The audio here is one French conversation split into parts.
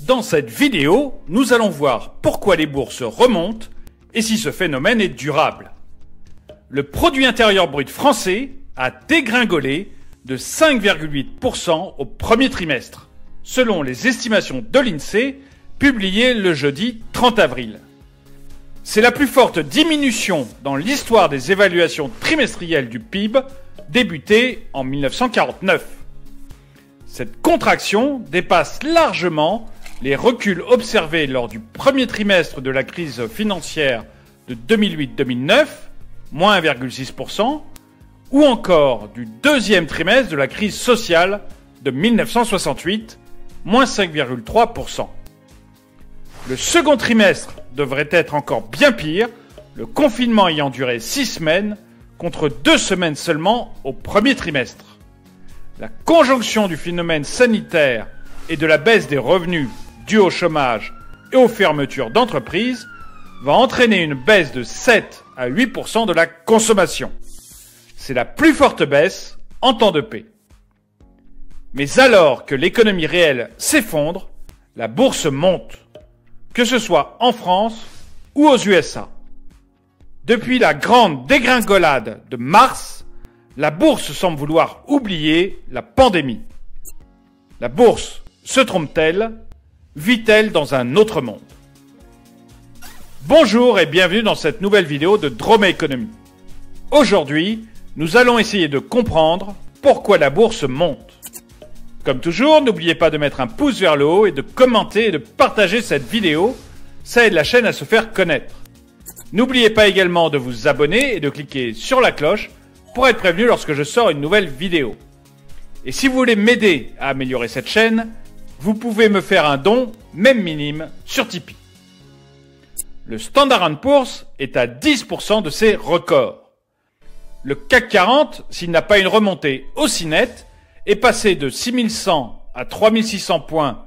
Dans cette vidéo, nous allons voir pourquoi les bourses remontent et si ce phénomène est durable. Le produit intérieur brut français a dégringolé de 5,8% au premier trimestre, selon les estimations de l'INSEE publiées le jeudi 30 avril. C'est la plus forte diminution dans l'histoire des évaluations trimestrielles du PIB, débutée en 1949. Cette contraction dépasse largement les reculs observés lors du premier trimestre de la crise financière de 2008-2009, moins 1,6%, ou encore du deuxième trimestre de la crise sociale de 1968, moins 5,3%. Le second trimestre devrait être encore bien pire, le confinement ayant duré 6 semaines contre 2 semaines seulement au premier trimestre. La conjonction du phénomène sanitaire et de la baisse des revenus dus au chômage et aux fermetures d'entreprises va entraîner une baisse de 7 à 8% de la consommation. C'est la plus forte baisse en temps de paix. Mais alors que l'économie réelle s'effondre, la bourse monte, que ce soit en France ou aux USA. Depuis la grande dégringolade de mars, la bourse semble vouloir oublier la pandémie. La bourse se trompe-t-elle? Vit-elle dans un autre monde? Bonjour et bienvenue dans cette nouvelle vidéo de Drôme Économie. Aujourd'hui, nous allons essayer de comprendre pourquoi la bourse monte. Comme toujours, n'oubliez pas de mettre un pouce vers le haut et de commenter et de partager cette vidéo. Ça aide la chaîne à se faire connaître. N'oubliez pas également de vous abonner et de cliquer sur la cloche pour être prévenu lorsque je sors une nouvelle vidéo. Et si vous voulez m'aider à améliorer cette chaîne, vous pouvez me faire un don, même minime, sur Tipeee. Le Standard & Poor's est à 10% de ses records. Le CAC 40, s'il n'a pas une remontée aussi nette, est passé de 6100 à 3600 points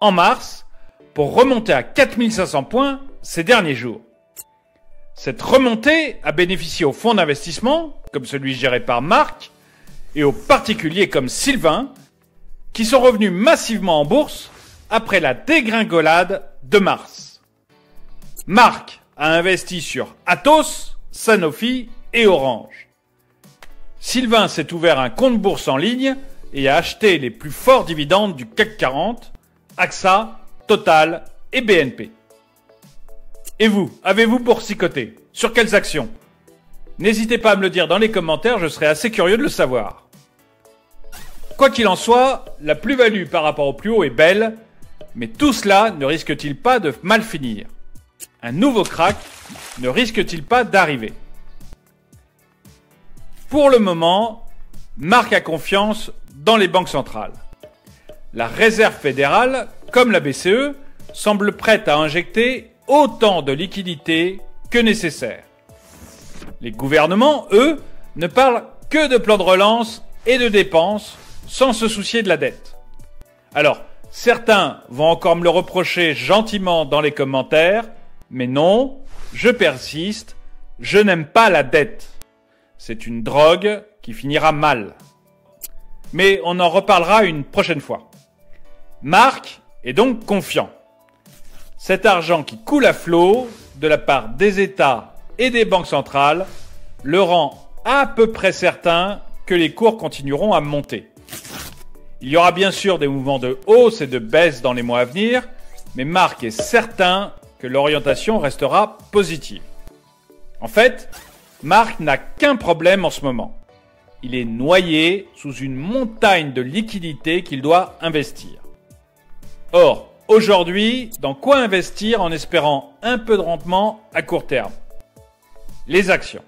en mars pour remonter à 4500 points ces derniers jours. Cette remontée a bénéficié aux fonds d'investissement, comme celui géré par Marc, et aux particuliers comme Sylvain, qui sont revenus massivement en bourse après la dégringolade de mars. Marc a investi sur Atos, Sanofi et Orange. Sylvain s'est ouvert un compte bourse en ligne et a acheté les plus forts dividendes du CAC 40, AXA, Total et BNP. Et vous, avez-vous boursicoté? Sur quelles actions? N'hésitez pas à me le dire dans les commentaires, je serais assez curieux de le savoir. Quoi qu'il en soit, la plus-value par rapport au plus haut est belle, mais tout cela ne risque-t-il pas de mal finir? Un nouveau crack ne risque-t-il pas d'arriver? Pour le moment, Marc a confiance dans les banques centrales. La Réserve fédérale, comme la BCE, semble prête à injecter autant de liquidités que nécessaire. Les gouvernements, eux, ne parlent que de plans de relance et de dépenses sans se soucier de la dette. Alors, certains vont encore me le reprocher gentiment dans les commentaires, mais non, je persiste, je n'aime pas la dette. C'est une drogue qui finira mal. Mais on en reparlera une prochaine fois. Marc est donc confiant. Cet argent qui coule à flot de la part des États et des banques centrales le rend à peu près certain que les cours continueront à monter. Il y aura bien sûr des mouvements de hausse et de baisse dans les mois à venir, mais Marc est certain que l'orientation restera positive. En fait, Marc n'a qu'un problème en ce moment. Il est noyé sous une montagne de liquidités qu'il doit investir. Or, aujourd'hui, dans quoi investir en espérant un peu de rendement à court terme? Les actions.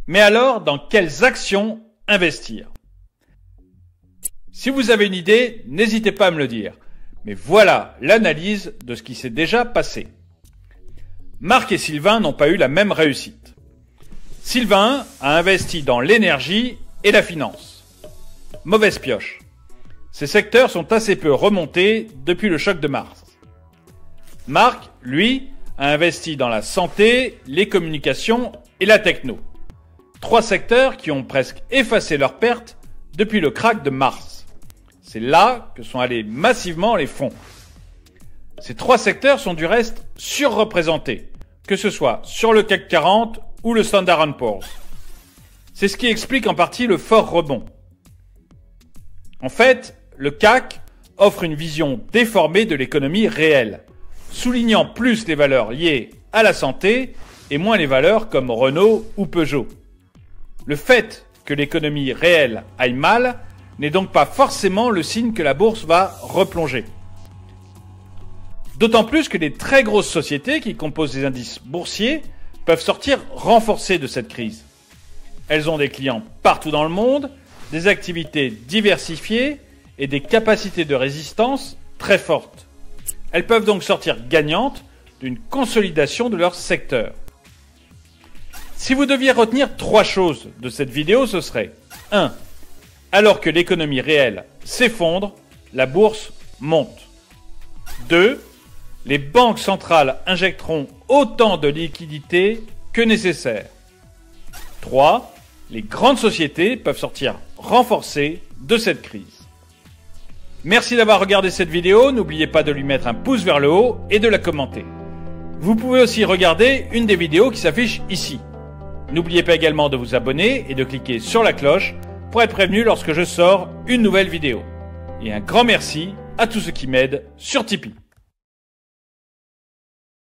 Mais alors, dans quelles actions investir? Si vous avez une idée, n'hésitez pas à me le dire. Mais voilà l'analyse de ce qui s'est déjà passé. Marc et Sylvain n'ont pas eu la même réussite. Sylvain a investi dans l'énergie et la finance. Mauvaise pioche. Ces secteurs sont assez peu remontés depuis le choc de mars. Marc, lui, a investi dans la santé, les communications et la techno. 3 secteurs qui ont presque effacé leurs pertes depuis le krach de mars. C'est là que sont allés massivement les fonds. Ces trois secteurs sont du reste surreprésentés, que ce soit sur le CAC 40 ou le Standard & Poor's. C'est ce qui explique en partie le fort rebond. En fait, le CAC offre une vision déformée de l'économie réelle, soulignant plus les valeurs liées à la santé et moins les valeurs comme Renault ou Peugeot. Le fait que l'économie réelle aille mal n'est donc pas forcément le signe que la bourse va replonger. D'autant plus que les très grosses sociétés qui composent les indices boursiers peuvent sortir renforcées de cette crise. Elles ont des clients partout dans le monde, des activités diversifiées et des capacités de résistance très fortes. Elles peuvent donc sortir gagnantes d'une consolidation de leur secteur. Si vous deviez retenir trois choses de cette vidéo, ce serait 1. Alors que l'économie réelle s'effondre, la bourse monte. 2. Les banques centrales injecteront autant de liquidités que nécessaire. 3. Les grandes sociétés peuvent sortir renforcées de cette crise. Merci d'avoir regardé cette vidéo, n'oubliez pas de lui mettre un pouce vers le haut et de la commenter. Vous pouvez aussi regarder une des vidéos qui s'affiche ici. N'oubliez pas également de vous abonner et de cliquer sur la cloche pour être prévenu lorsque je sors une nouvelle vidéo. Et un grand merci à tous ceux qui m'aident sur Tipeee.